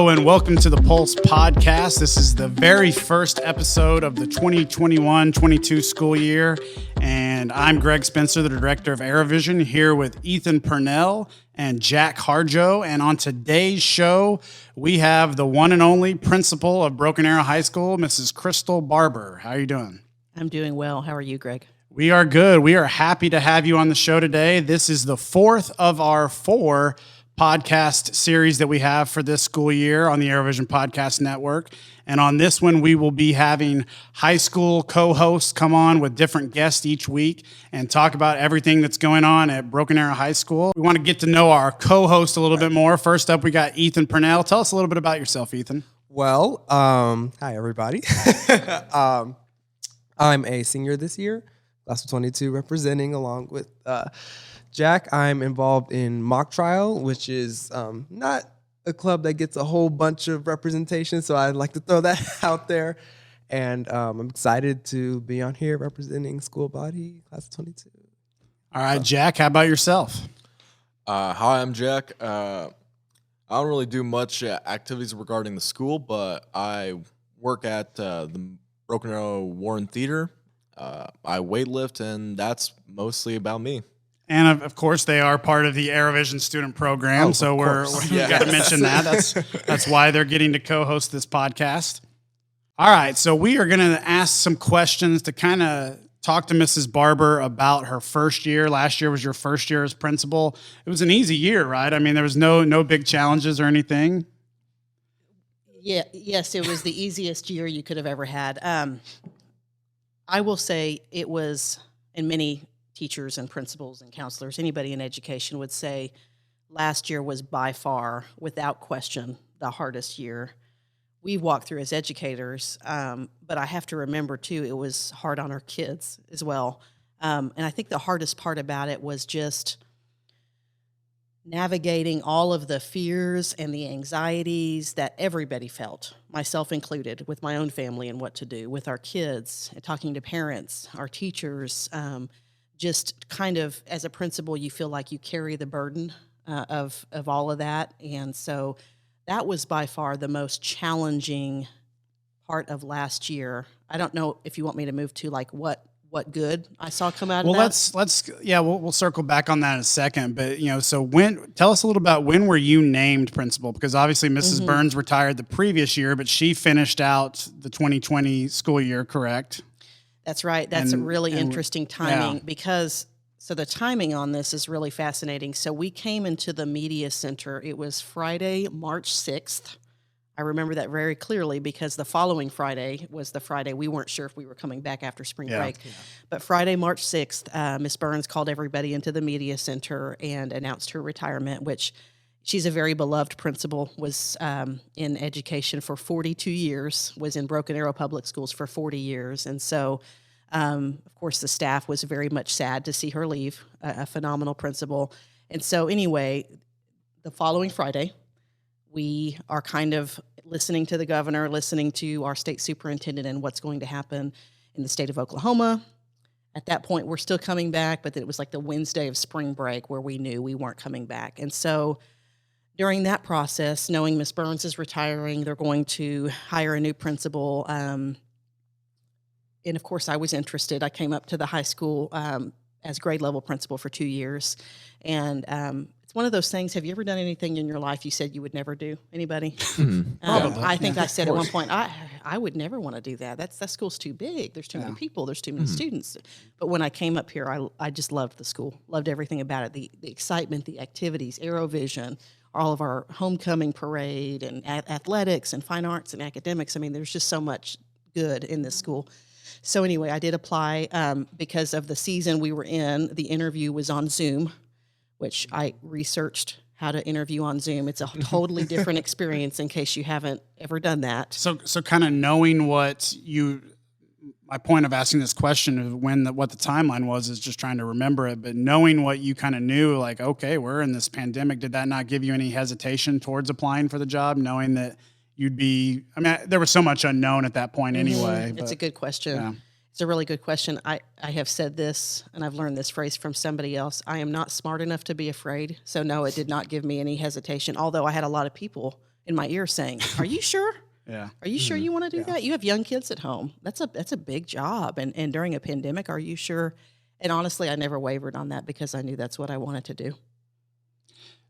Hello and welcome to the Pulse Podcast. This is the very first episode of the 2021-22 school year, and I'm Greg Spencer, the Director of AeroVision, here with Ethan Purnell and Jack Harjo. And on today's show, we have the one and only principal of Broken Arrow High School, Mrs. Crystal Barber. How are you doing? I'm doing well. How are you, Greg? We are good. We are happy to have you on the show today. This is the fourth of our four podcast series that we have for this school year on the AeroVision Podcast Network. And on this one, we will be having high school co-hosts come on with different guests each week and talk about everything that's going on at Broken Arrow High School. We want to get to know our co-host a little bit more. First up, we got Ethan Purnell. Tell us a little bit about yourself, Ethan. Well, hi, everybody. I'm a senior this year, class of 22, representing along with Jack. I'm involved in mock trial, which is not a club that gets a whole bunch of representation, so I'd like to throw that out there. And I'm excited to be on here representing school body, class of 22. All right, Jack, how about yourself? Hi, I'm Jack. I don't really do much activities regarding the school, but I work at the Broken Arrow Warren Theater. I weightlift, and that's mostly about me. And of course, they are part of the AeroVision student program, so we've got to mention that. That's why they're getting to co-host this podcast. All right, so we are going to ask some questions to kind of talk to Mrs. Barber about her first year. Last year was your first year as principal. It was an easy year, right? I mean, there was no big challenges or anything. Yeah, yes, it was the easiest year you could have ever had. I will say it was, and many teachers and principals and counselors, anybody in education would say last year was by far, without question, the hardest year we walked through as educators. But I have to remember, too, it was hard on our kids as well. And I think the hardest part about it was just navigating all of the fears and the anxieties that everybody felt, myself included, with my own family and what to do, with our kids, talking to parents, our teachers. Just kind of, as a principal, you feel like you carry the burden of all of that. And so that was by far the most challenging part of last year. I don't know if you want me to move to like what good I saw come out of that. We'll circle back on that in a second. But, so tell us a little about when were you named principal? Because obviously Mrs. Burns retired the previous year, but she finished out the 2020 school year, correct? That's right. That's a really interesting timing because the timing on this is really fascinating. So we came into the media center. It was Friday, March 6th. I remember that very clearly because the following Friday was the Friday. We weren't sure if we were coming back after spring break. Yeah. But Friday, March 6th, Ms. Burns called everybody into the media center and announced her retirement, which she's a very beloved principal, was in education for 42 years, was in Broken Arrow Public Schools for 40 years. And so, of course, the staff was very much sad to see her leave, a phenomenal principal. And so anyway, the following Friday, we are kind of listening to the governor, listening to our state superintendent and what's going to happen in the state of Oklahoma. At that point, we're still coming back, but it was like the Wednesday of spring break where we knew we weren't coming back. And so during that process, knowing Ms. Burns is retiring, they're going to hire a new principal. And of course, I was interested. I came up to the high school as grade level principal for 2 years. And it's one of those things. Have you ever done anything in your life you said you would never do? Anybody? I think I said at one point, I would never want to do that. That school's too big. There's too many people. There's too many students. But when I came up here, I just loved the school, loved everything about it, the excitement, the activities, AeroVision, all of our homecoming parade and athletics and fine arts and academics. I mean, there's just so much good in this school. So anyway, I did apply because of the season we were in. The interview was on Zoom, which I researched how to interview on Zoom. It's a totally different experience in case you haven't ever done that. So kind of knowing my point of asking this question of what the timeline was is just trying to remember it, but knowing what you kind of knew, like, okay, we're in this pandemic, did that not give you any hesitation towards applying for the job, knowing that there was so much unknown at that point anyway. It's a good question. Yeah. It's a really good question. I have said this, and I've learned this phrase from somebody else. I am not smart enough to be afraid. So no, it did not give me any hesitation, although I had a lot of people in my ear saying, "Are you sure? Yeah. Are you sure you want to do that? You have young kids at home. That's a big job. And during a pandemic, are you sure?" And honestly, I never wavered on that because I knew that's what I wanted to do.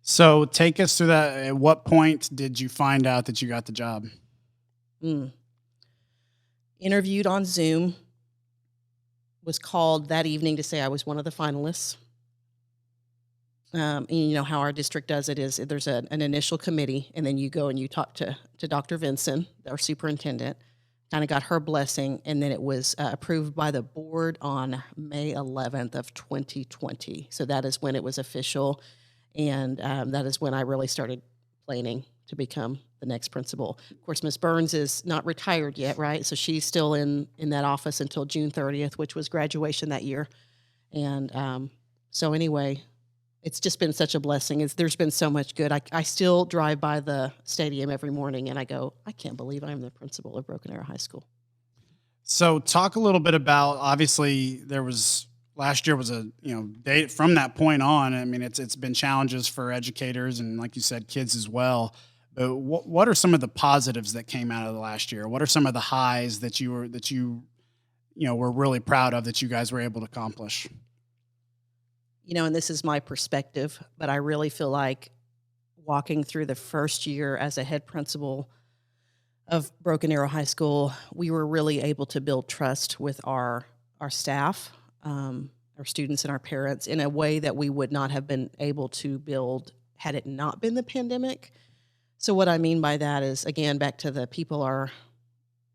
So take us through that. At what point did you find out that you got the job? Interviewed on Zoom, was called that evening to say I was one of the finalists. And you know how our district does it is there's an initial committee, and then you go and you talk to Dr. Vinson, our superintendent, kind of got her blessing, and then it was approved by the board on May 11th of 2020. So that is when it was official, and that is when I really started planning to become the next principal. Of course, Ms. Burns is not retired yet, right? So she's still in that office until June 30th, which was graduation that year. And so anyway, it's just been such a blessing. There's been so much good. I still drive by the stadium every morning and I go, I can't believe I'm the principal of Broken Arrow High School. So talk a little bit about, obviously last year was day from that point on. I mean, it's been challenges for educators and, like you said, kids as well. But what are some of the positives that came out of the last year? What are some of the highs that you were really proud of that you guys were able to accomplish? And this is my perspective, but I really feel like walking through the first year as a head principal of Broken Arrow High School, we were really able to build trust with our staff, our students and our parents in a way that we would not have been able to build had it not been the pandemic. So what I mean by that is, again, back to the people are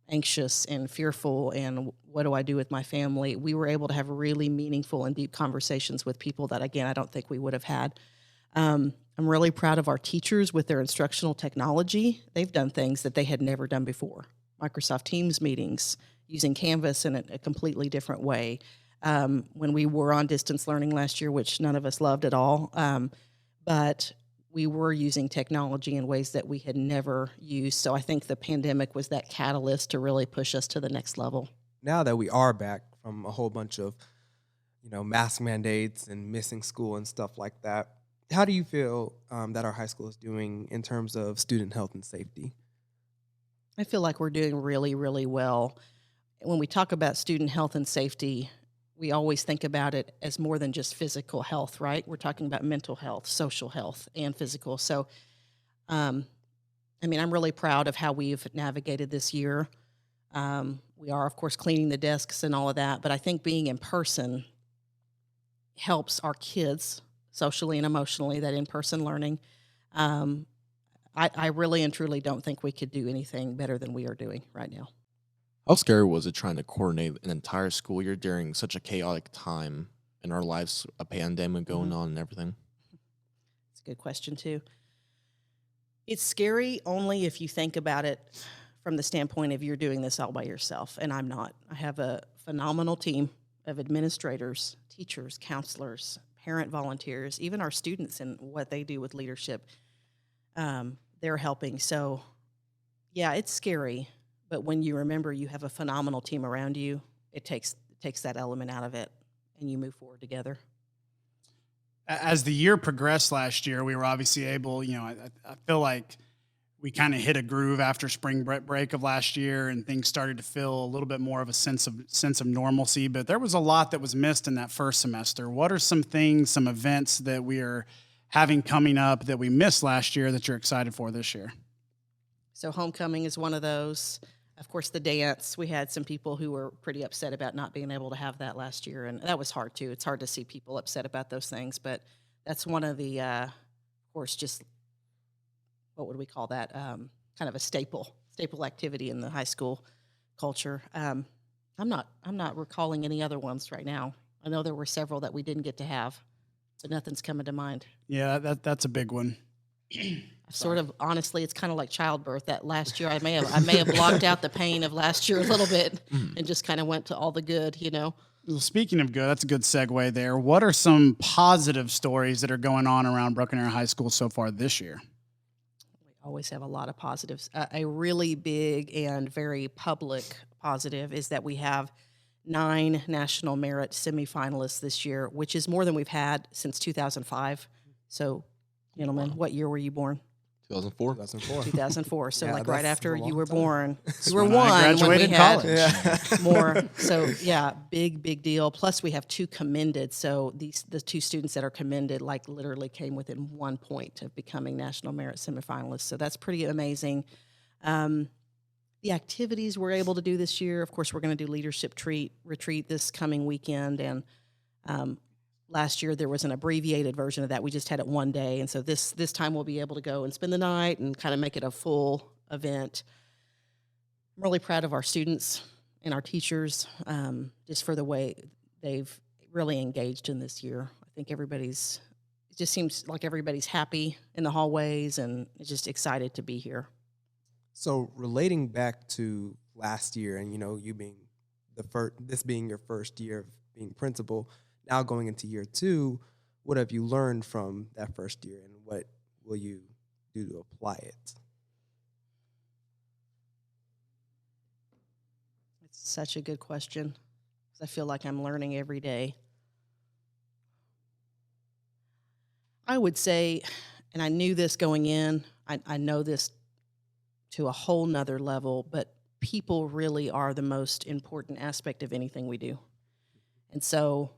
anxious and fearful and what do I do with my family? We were able to have really meaningful and deep conversations with people that, again, I don't think we would have had. I'm really proud of our teachers with their instructional technology. They've done things that they had never done before. Microsoft Teams meetings, using Canvas in a completely different way. When we were on distance learning last year, which none of us loved at all, but we were using technology in ways that we had never used. So I think the pandemic was that catalyst to really push us to the next level. Now that we are back from a whole bunch of, mask mandates and missing school and stuff like that, how do you feel that our high school is doing in terms of student health and safety? I feel like we're doing really, really well. When we talk about student health and safety, we always think about it as more than just physical health, right? We're talking about mental health, social health, and physical. So, I'm really proud of how we've navigated this year. We are, of course, cleaning the desks and all of that, but I think being in person helps our kids socially and emotionally, that in-person learning. I really and truly don't think we could do anything better than we are doing right now. How scary was it trying to coordinate an entire school year during such a chaotic time in our lives, a pandemic going on and everything? It's a good question, too. It's scary only if you think about it from the standpoint of you're doing this all by yourself, and I'm not. I have a phenomenal team of administrators, teachers, counselors, parent volunteers, even our students and what they do with leadership. They're helping. So, yeah, it's scary. But when you remember you have a phenomenal team around you, it takes that element out of it, and you move forward together. As the year progressed last year, we were obviously able, I feel like we kind of hit a groove after spring break of last year, and things started to feel a little bit more of a sense of normalcy. But there was a lot that was missed in that first semester. What are some things, some events that we are having coming up that we missed last year that you're excited for this year? So homecoming is one of those. Of course, the dance, we had some people who were pretty upset about not being able to have that last year, and that was hard, too. It's hard to see people upset about those things, but that's one of the, of course, just, what would we call that, kind of a staple activity in the high school culture. I'm not recalling any other ones right now. I know there were several that we didn't get to have, but nothing's coming to mind. Yeah, that's a big one. Sort of, honestly, it's kind of like childbirth. That last year, I may have blocked out the pain of last year a little bit and just kind of went to all the good, Well, speaking of good, that's a good segue there. What are some positive stories that are going on around Broken Arrow High School so far this year? We always have a lot of positives. A really big and very public positive is that we have 9 National Merit semifinalists this year, which is more than we've had since 2005. So, gentlemen, what year were you born? 2004. 2004. So Yeah, like that's right after a long you were time. born. That's You were when I one when we graduated had college. more. So yeah, big deal. Plus we have 2 commended. So the 2 students that are commended like literally came within 1 point of becoming national merit semifinalists. So that's pretty amazing. The activities we're able to do this year, of course, we're going to do leadership retreat this coming weekend. And last year there was an abbreviated version of that. We just had it one day. And so this time we'll be able to go and spend the night and kind of make it a full event. I'm really proud of our students and our teachers just for the way they've really engaged in this year. I think it just seems like everybody's happy in the hallways and just excited to be here. So relating back to last year, and you being this being your first year of being principal, now going into year 2, what have you learned from that first year, and what will you do to apply it? It's such a good question. I feel like I'm learning every day. I would say, and I knew this going in, I know this to a whole nother level, but people really are the most important aspect of anything we do. And so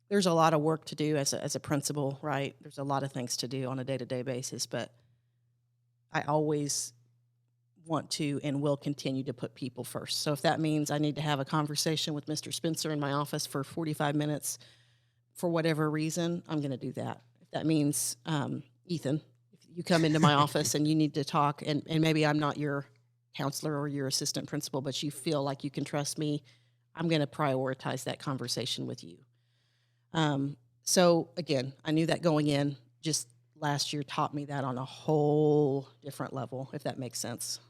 there's a lot of work to do as a principal, right? There's a lot of things to do on a day-to-day basis, but I always want to and will continue to put people first. So if that means I need to have a conversation with Mr. Spencer in my office for 45 minutes for whatever reason, I'm going to do that. If that means, Ethan, you come into my office and you need to talk, and maybe I'm not your counselor or your assistant principal, but you feel like you can trust me, I'm going to prioritize that conversation with you. So again, I knew that going in. Just last year taught me that on a whole different level, if that makes sense.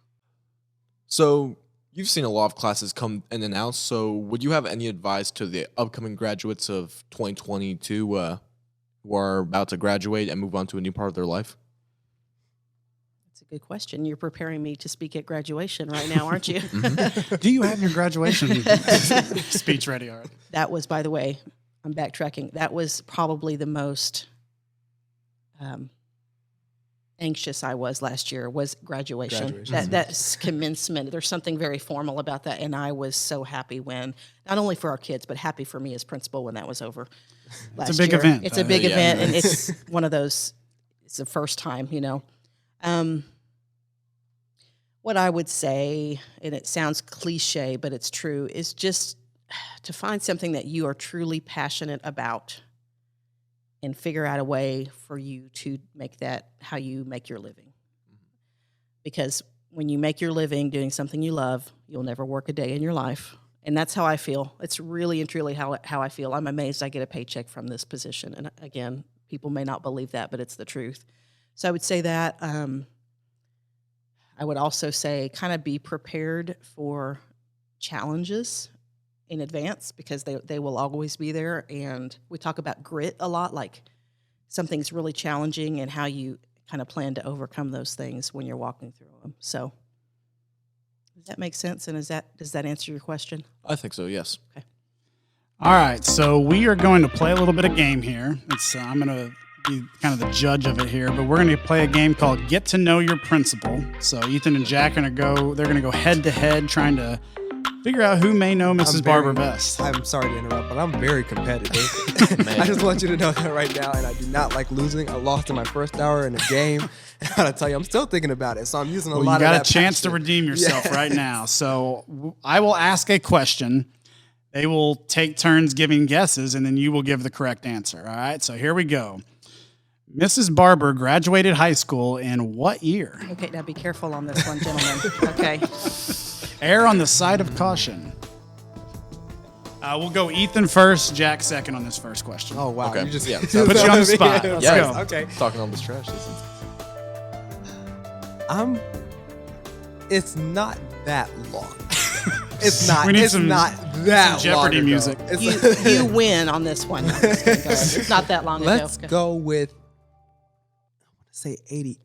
So you've seen a lot of classes come in and out. So would you have any advice to the upcoming graduates of 2022 who are about to graduate and move on to a new part of their life? That's a good question. You're preparing me to speak at graduation right now, aren't you? Do you have your graduation speech ready already? That was, by the way, I'm backtracking. That was probably the most anxious I was last year, was graduation. That's commencement. There's something very formal about that, and I was so happy when, not only for our kids, but happy for me as principal when that was over. It's a big event. It's a big event, and it's one of those, it's the first time, What I would say, and it sounds cliche, but it's true, is just to find something that you are truly passionate about and figure out a way for you to make that how you make your living. Because when you make your living doing something you love, you'll never work a day in your life. And that's how I feel. It's really and truly how I feel. I'm amazed I get a paycheck from this position. And again, people may not believe that, but it's the truth. So I would say that. I would also say kind of be prepared for challenges in advance, because they will always be there. And we talk about grit a lot, like something's really challenging and how you kind of plan to overcome those things when you're walking through them. So does that make sense? And does that answer your question? I think so, yes. Okay. All right, so we are going to play a little bit of game here. I'm going to be kind of the judge of it here, but we're going to play a game called Get to Know Your Principal. So Ethan and Jack are going to go head to head, trying to figure out who may know Mrs. Barber best. I'm sorry to interrupt, but I'm very competitive. I just want you to know that right now, and I do not like losing. I lost in my first hour in a game. And I gotta tell you, I'm still thinking about it, so I'm using a lot of that. You got a chance to redeem yourself right now. So I will ask a question. They will take turns giving guesses, and then you will give the correct answer. All right, so here we go. Mrs. Barber graduated high school in what year? Okay, now be careful on this one, gentlemen. Okay. Err on the side of caution. We'll go Ethan first, Jack second on this first question. Oh, wow. Okay. You just Yeah. Put you on the spot. Let's go. Okay. Talking all this trash. It's not that long. It's not. We need It's some- not that some Jeopardy long ago. music. It's You win on this one. No, I'm just kidding. Go ahead. It's not that long ago. Let's go with, I want to say 88.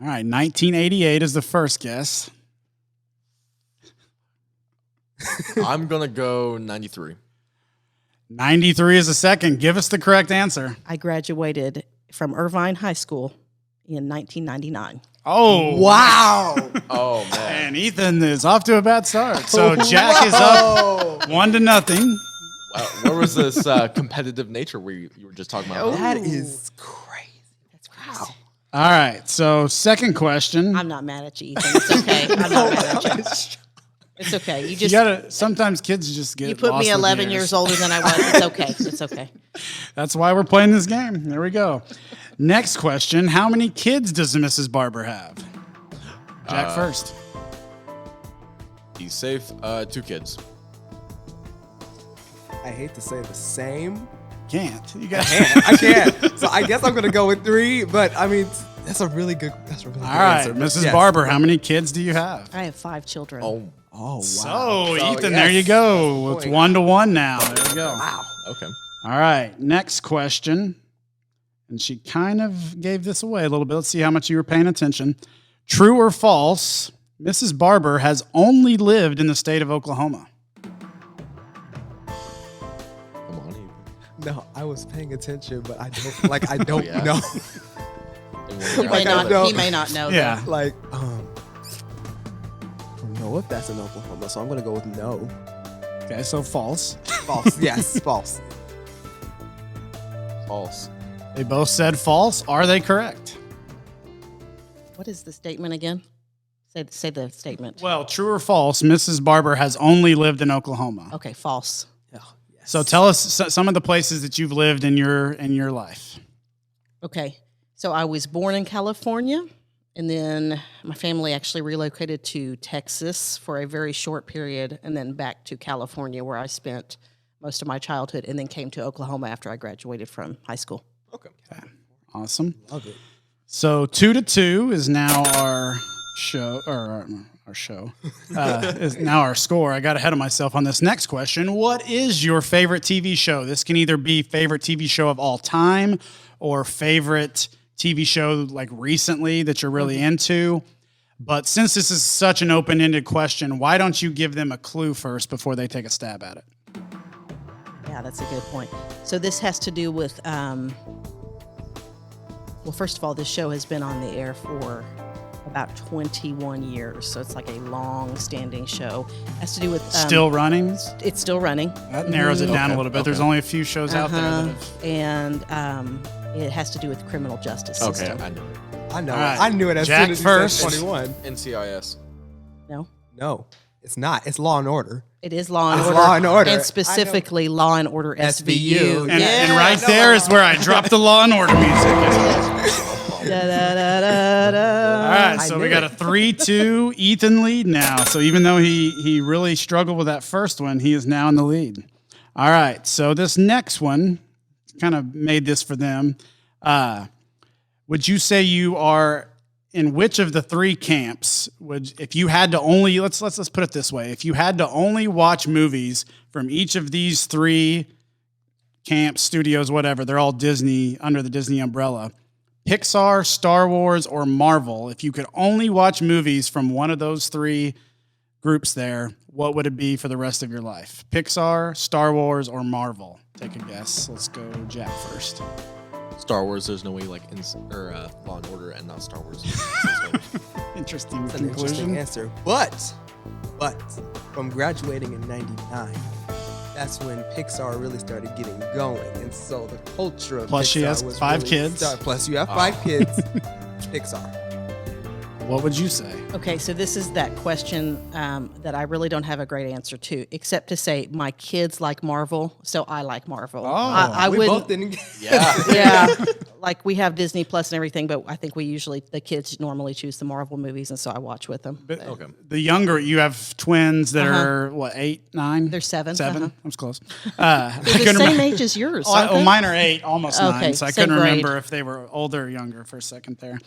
All right, 1988 is the first guess. I'm going to go 93. 93 is the second. Give us the correct answer. I graduated from Irvine High School in 1999. Oh, Wow. Oh man. and Ethan is off to a bad start. So Jack is up 1-0. Wow. Where was this competitive nature you were just talking about? That is crazy. That's crazy. All right. So second question. I'm not mad at you, Ethan. It's okay. I'm not mad at you. It's okay. You You just gotta. Sometimes kids just get. you put lost me with 11 years older than I was. It's okay. It's okay. That's why we're playing this game. There we go. Next question. How many kids does Mrs. Barber have? Jack first. He's safe. 2 kids. I hate to say the same. Can't. You got. I can't. So I guess I'm gonna go with 3. But I mean, that's a really good. That's a really good All right, answer. Mrs. Yes. Barber. How many kids do you have? I have 5 children. Oh. Oh wow. So, So, Ethan, yes. there you go. It's Point. 1-1 now. There we go. Wow. Okay. All right. Next question. And she kind of gave this away a little bit. Let's see how much you were paying attention. True or false? Mrs. Barber has only lived in the state of Oklahoma. Come on. Ethan. No, I was paying attention, but I don't like. I don't yeah? know. He may Like, I not. know. He may not know. Yeah. Like, I don't know if that's in Oklahoma, so I'm gonna go with no. Okay, so false. False. Yes, false. False. They both said false. Are they correct? What is the statement again? Say the statement. Well, true or false, Mrs. Barber has only lived in Oklahoma. Okay, false. Oh, yes. So tell us some of the places that you've lived in your life. Okay, so I was born in California, and then my family actually relocated to Texas for a very short period, and then back to California, where I spent most of my childhood, and then came to Oklahoma after I graduated from high school. Okay. Awesome. Love it. So 2-2 is now our show, or our show is now our score. I got ahead of myself on this next question. What is your favorite TV show? This can either be favorite TV show of all time or favorite TV show like recently that you're really into. But since this is such an open-ended question, why don't you give them a clue first before they take a stab at it? Yeah, that's a good point. So this has to do with, well, first of all, this show has been on the air for about 21 years. So it's like a long-standing show. It has to do with... Still running? It's still running. That narrows it down a Okay, little bit. okay. There's only a few shows out there that have... And it has to do with criminal justice Okay. system. I know it. I know. All right. I knew it as Jack soon as first. you said 21. NCIS. No? No, it's not. It's Law and Order. It is Law and It's Order. Law and Order. And specifically All and Order SVU. SVU. And right there is where I dropped the Law and Order music. All right, so we got a 3-2 Ethan lead now. So even though he really struggled with that first one, he is now in the lead. All right, so this next one kind of made this for them. Would you say you are in which of the 3 camps? If you had to only let's put it this way: if you had to only watch movies from each of these 3 camps, studios, whatever, they're all Disney under the Disney umbrella. Pixar, Star Wars, or Marvel, if you could only watch movies from one of those 3 groups there, what would it be for the rest of your life? Pixar, Star Wars, or Marvel? Take a guess. Let's go Jack first. Star Wars. There's no way like Law and Order and not Star Wars. Interesting That's an interesting conclusion. answer. But from graduating in 99, that's when Pixar really started getting going. And so the culture of Plus Pixar she has was 5 really kids. Plus you have 5 kids. Pixar. What would you say? Okay, so this is that question that I really don't have a great answer to, except to say my kids like Marvel, so I like Marvel. I We wouldn't. both didn't. Yeah. Yeah, like we have Disney Plus and everything, but I think the kids normally choose the Marvel movies, and so I watch with them. But Okay. the younger, you have twins that are, what, 8, 9? They're 7. 7? Uh-huh. I was close. They're the same age as yours. aren't they? Mine are 8, almost 9, Okay, so I same couldn't grade. remember if they were older or younger for a second there.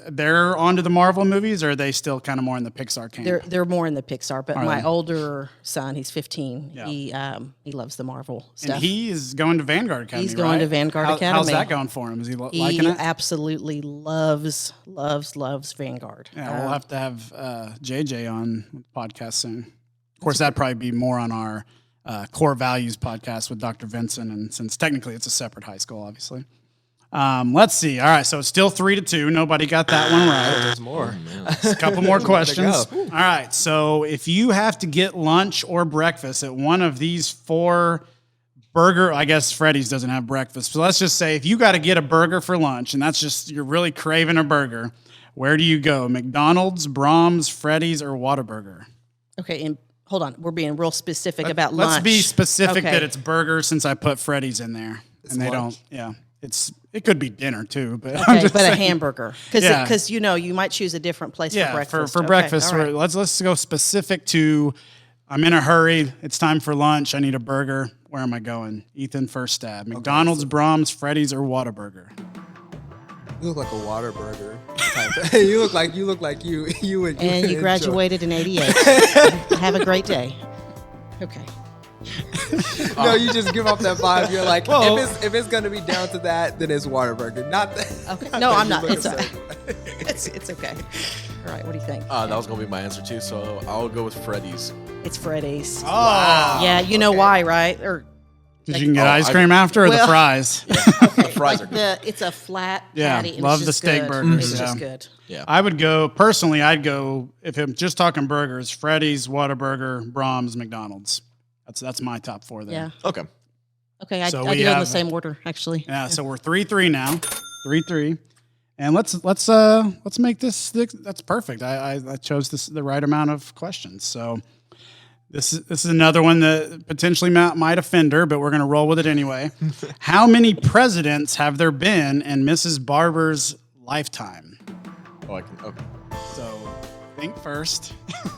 They're onto the Marvel movies, or are they still kind of more in the Pixar camp? They're more in the Pixar, but my they? older son, he's 15. Yeah. He loves the Marvel and stuff. he is going to Vanguard Academy, He's going right? to Vanguard How's Academy. that going for him? Is he He liking it? absolutely loves Vanguard. Yeah, we'll have to have JJ on the podcast soon. Of course, that'd probably be more on our core values podcast with Dr. Vincent, and since technically it's a separate high school, obviously. Let's see. All right, so it's still 3-2. Nobody got that one right. There's more. A couple more questions. go. All right, so if you have to get lunch or breakfast at one of these 4 burger, I guess Freddy's doesn't have breakfast, so let's just say if you got to get a burger for lunch, and that's just you're really craving a burger, where do you go? McDonald's, Brahms, Freddy's, or Whataburger? Okay, and hold on. We're being real specific about lunch. Let's be specific Okay. that it's burger since I put Freddy's in there, and they lunch. don't. Yeah, it could be dinner too, but I'm Okay, just but a saying. hamburger. Yeah. Because you might choose a different place for Yeah, breakfast. for Okay, breakfast. all right. Let's go specific to. I'm in a hurry. It's time for lunch. I need a burger. Where am I going? Ethan, first stab. McDonald's, Brahms, Freddy's, or Whataburger? You look like a Whataburger type. you look like you would. And you enjoy. graduated in 88. Have a great day. Okay. No, you just give off that vibe. You're like, Well- if it's gonna be down to that, then it's Whataburger. Not that. Okay. No, I'm not. You look It's a a, certain- it's okay. All right. What do you think? That was gonna be my answer too, so I'll go with Freddy's. It's Freddy's. Oh, Yeah, you know why, right? Or because you can get Oh, ice cream after or the Well- fries. The fries are good. it's a flat Yeah, patty. And love it's the just steak good. burgers, It's yeah. just good. Yeah. I would go personally. I'd go if I'm just talking burgers: Freddy's, Whataburger, Brahms, McDonald's. That's my top 4 there. Yeah. Okay. Okay. I So do we it in the have- same order, actually. Yeah, so we're 3-3 now, 3-3, and let's make this. That's perfect. I chose the right amount of questions. So this is another one that potentially might offend her, but we're gonna roll with it anyway. How many presidents have there been in Mrs. Barber's lifetime? Oh, I can. Okay. So think first.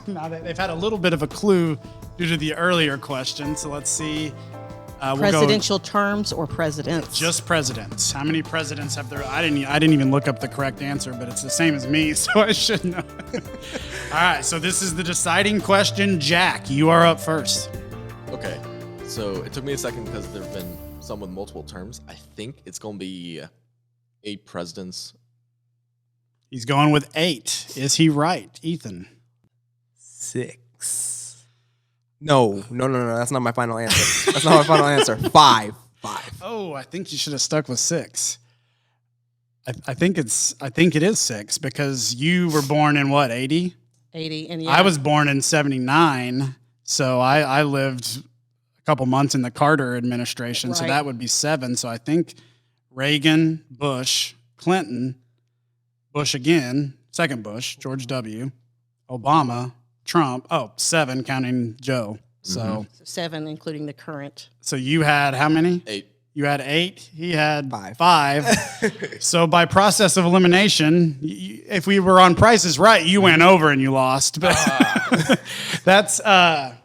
Now that they've had a little bit of a clue due to the earlier question, so let's see. We'll go Presidential terms or presidents? just presidents. How many presidents have there? I didn't even look up the correct answer, but it's the same as me, so I should know. All right, so this is the deciding question. Jack, you are up first. Okay. So it took me a second because there have been some with multiple terms. I think it's gonna be 8 presidents. He's going with 8. Is he right, Ethan? 6. No. That's not my final answer. That's not my final answer. 5. Oh, I think you should have stuck with 6. I think it is 6 because you were born in what, 80? 80. And yeah. I was born in 79, so I lived a couple months in the Carter administration, so Right. that would be 7. So I think Reagan, Bush, Clinton, Bush again, second Bush, George W., Obama, Trump. Oh, 7 counting Joe. So 7, including the current. so you had how many? 8. You had 8. He had 5. 5. So by process of elimination, if we were on Price is Right, you went over and you lost. But that's I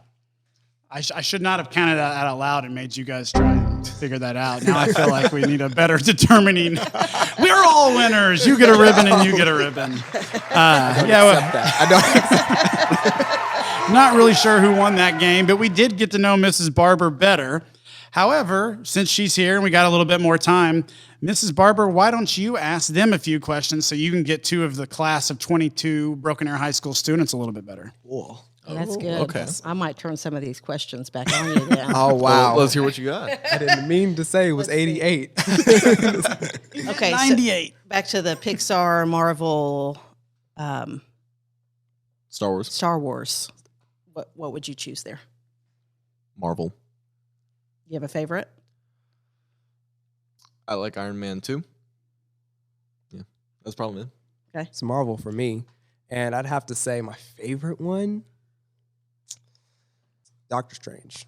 should not have counted that out loud and made you guys try and figure that out. Now I feel like we need a better determining. We're all winners. You get a ribbon and you get a ribbon. Yeah, well, not really sure who won that game, but we did get to know Mrs. Barber better. However, since she's here and we got a little bit more time, Mrs. Barber, why don't you ask them a few questions so you can get 2 of the class of 22 Broken Arrow High School students a little bit better? Cool. That's good. okay. I might turn some of these questions back on you then. Oh, wow. Let's hear what you got. I didn't mean to say it was 88. Okay, 98. so back to the Pixar, Marvel, Star Wars, Star Wars. What would you choose there? Marvel. You have a favorite? I like Iron Man too. Yeah, that's probably it. It's Marvel for me. And I'd have to say my favorite one, Doctor Strange.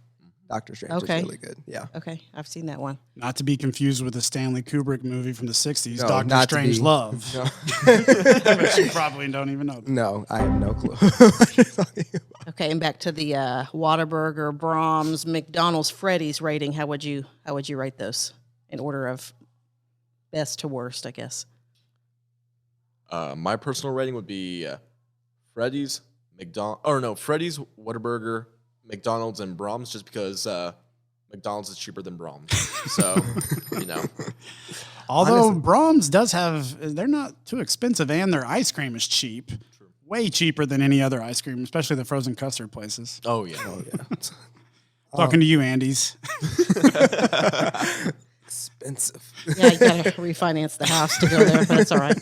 Doctor Strange Okay. is really good. Yeah. Okay, I've seen that one. Not to be confused with the Stanley Kubrick movie from the 60s, No, Doctor not to Strange be. Love. No. But you probably don't even know. No, I have no clue. Okay, and back to the Whataburger, Brahms, McDonald's, Freddy's rating. How would you rate those in order of best to worst, I guess? My personal rating would be Freddy's, Freddy's, Whataburger, McDonald's, and Brahms, just because McDonald's is cheaper than Brahms. So, you know. Although Honestly. Brahms does have, they're not too expensive and their ice cream is cheap. True. Way cheaper than any other ice cream, especially the frozen custard places. Oh, yeah. Talking to you, Andy's. expensive. Yeah, you gotta refinance the house to go there, but that's all right.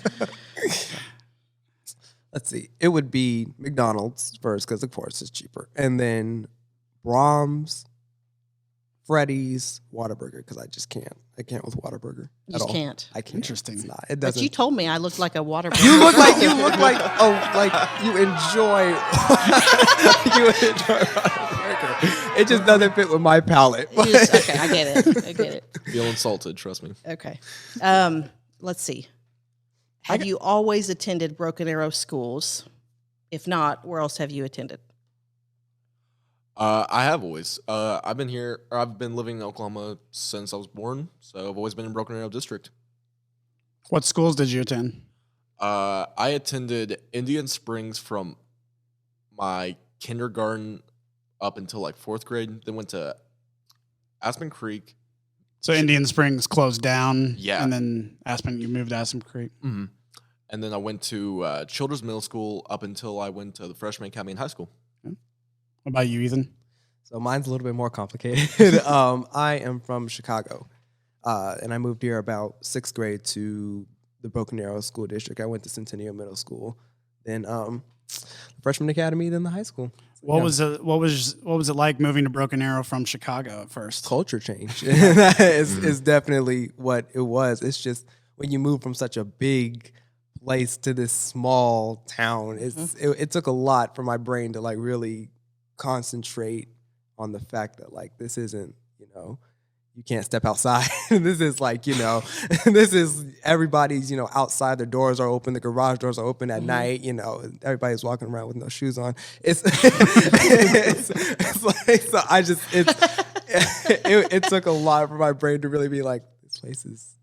Let's see. It would be McDonald's first because, of course, it's cheaper. And then Brahms, Freddy's, Whataburger because I just can't. I can't with Whataburger. You just can't. I can't. Interesting. It's not. It But doesn't. you told me I looked like a water. You look like like you enjoy Whataburger. It just doesn't fit with my palate. Okay, I get it. Feel insulted, trust me. Okay. Let's see. Have you always attended Broken Arrow schools? If not, where else have you attended? I have always. I've been here, or I've been living in Oklahoma since I was born, so I've always been in Broken Arrow District. What schools did you attend? I attended Indian Springs from my kindergarten up until like 4th grade, then went to Aspen Creek. So Indian Springs closed down. Yeah. And then you moved to Aspen Creek. Mm-hmm. And then I went to Children's Middle School up until I went to the Freshman Academy in high school. What about you, Ethan? So mine's a little bit more complicated. I am from Chicago, and I moved here about 6th grade to the Broken Arrow School District. I went to Centennial Middle School, then the Freshman Academy, then the high school. So, What was it like moving to Broken Arrow from Chicago at first? Culture change is definitely what it was. It's just when you move from such a big place to this small town, it took a lot for my brain to like really concentrate on the fact that like this isn't, you can't step outside. This is like, this is everybody's, outside, their doors are open, the garage doors are open at night, everybody's walking around with no shoes on. It's like, so it took a lot for my brain to really be like, this place is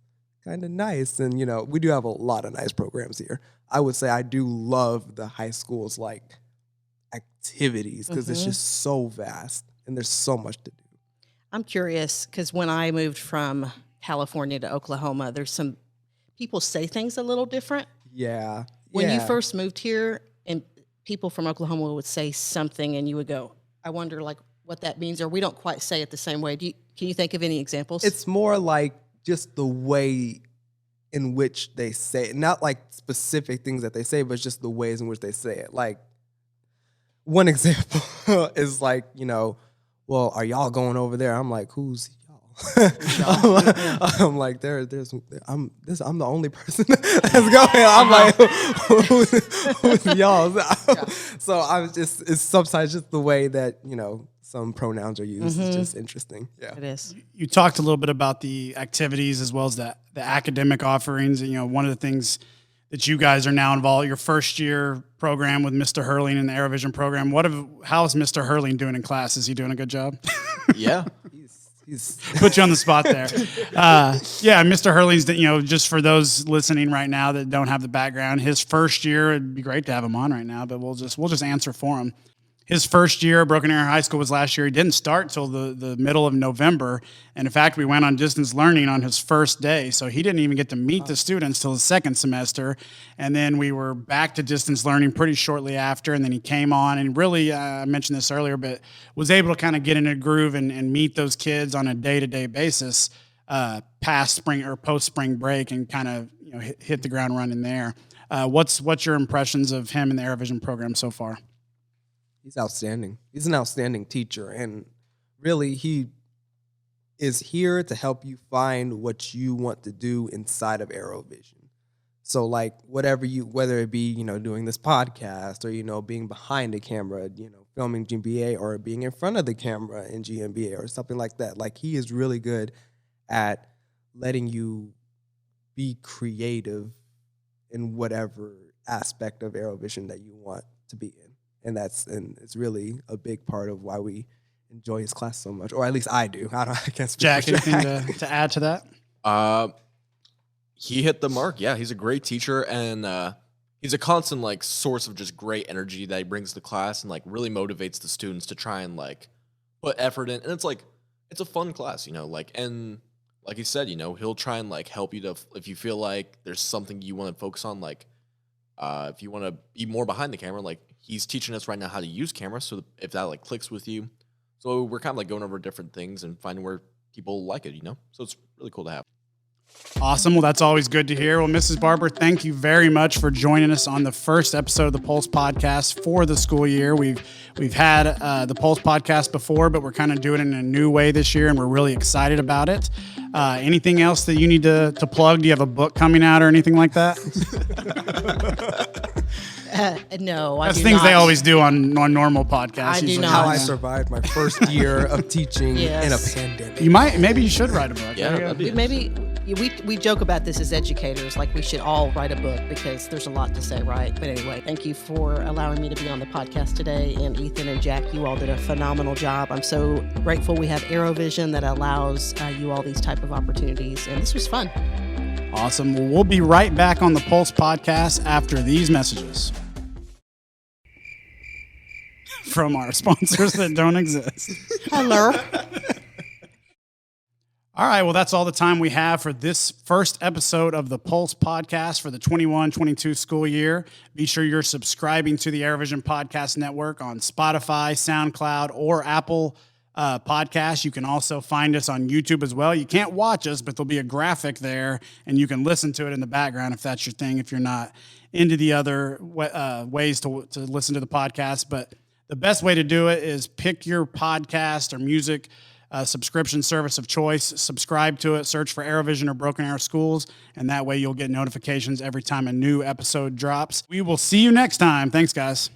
kind of nice. And, we do have a lot of nice programs here. I would say I do love the high school's like activities because it's just so vast and there's so much to do. I'm curious because when I moved from California to Oklahoma, there's some people say things a little different. Yeah. When you first moved here and people from Oklahoma would say something and you would go, I wonder like what that means, or we don't quite say it the same way. Can you think of any examples? It's more like just the way in which they say it, not like specific things that they say, but just the ways in which they say it. Like one example is like, well, are y'all going over there? I'm like, who's y'all? I'm like, I'm the only person that's going. I'm like, who's y'all? So it's sometimes just the way that, some pronouns are used is just interesting. Yeah. It is. You talked a little bit about the activities as well as the academic offerings. One of the things that you guys are now involved, your first year program with Mr. Hurling in the Aerovision program. How's Mr. Hurling doing in class? Is he doing a good job? Yeah. He's Put you on the spot there. Mr. Hurling's, just for those listening right now that don't have the background, his first year, it'd be great to have him on right now, but we'll just answer for him. His first year at Broken Arrow High School was last year. He didn't start till the middle of November. And in fact, we went on distance learning on his first day. So he didn't even get to meet the students till his second semester. And then we were back to distance learning pretty shortly after. And then he came on and really, I mentioned this earlier, but was able to kind of get in a groove and meet those kids on a day-to-day basis past spring or post-spring break and kind of hit the ground running there. What's your impressions of him in the Aerovision program so far? He's outstanding. He's an outstanding teacher, and really he is here to help you find what you want to do inside of Aerovision. So like whether it be, doing this podcast or, being behind the camera, filming GMBA or being in front of the camera in GMBA or something like that. Like he is really good at letting you be creative in whatever aspect of Aerovision that you want to be in. And it's really a big part of why we enjoy his class so much, or at least I do. I can't speak Jack, for anything to add to that? He hit the mark. Yeah, he's a great teacher, and he's a constant like source of just great energy that he brings to class, and like really motivates the students to try and like put effort in. And it's a fun class, and like he said, he'll try and like help you to if you feel like there's something you want to focus on, like if you want to be more behind the camera, like. He's teaching us right now how to use cameras, so if that like clicks with you, so we're kind of like going over different things and finding where people like it, So it's really cool to have. Awesome. Well, that's always good to hear. Well, Mrs. Barber, thank you very much for joining us on the first episode of the Pulse podcast for the school year. We've had the Pulse podcast before, but we're kind of doing it in a new way this year, and we're really excited about it. Anything else that you need to plug? Do you have a book coming out or anything like that? No, I That's do things not. they always do on normal podcasts. I do usually. not. How I survived my first year of teaching Yes. in a pandemic. Maybe you should write a book. Yeah, There you go. that'd be Maybe we joke about this as educators, like we should all write a book because there's a lot to say, right? But anyway, thank you for allowing me to be on the podcast today. And Ethan and Jack, you all did a phenomenal job. I'm so grateful we have AeroVision that allows you all these type of opportunities. And this was fun. Awesome. Well, we'll be right back on the Pulse podcast after these messages from our sponsors that don't exist. Hello. All right. Well, that's all the time we have for this first episode of the Pulse podcast for the 21-22 school year. Be sure you're subscribing to the AeroVision Podcast Network on Spotify, SoundCloud, or Apple Podcasts. You can also find us on YouTube as well. You can't watch us, but there'll be a graphic there, and you can listen to it in the background if that's your thing, if you're not into the other ways to listen to the podcast. But the best way to do it is pick your podcast or music subscription service of choice, subscribe to it, search for AeroVision or Broken Arrow Schools, and that way you'll get notifications every time a new episode drops. We will see you next time. Thanks, guys.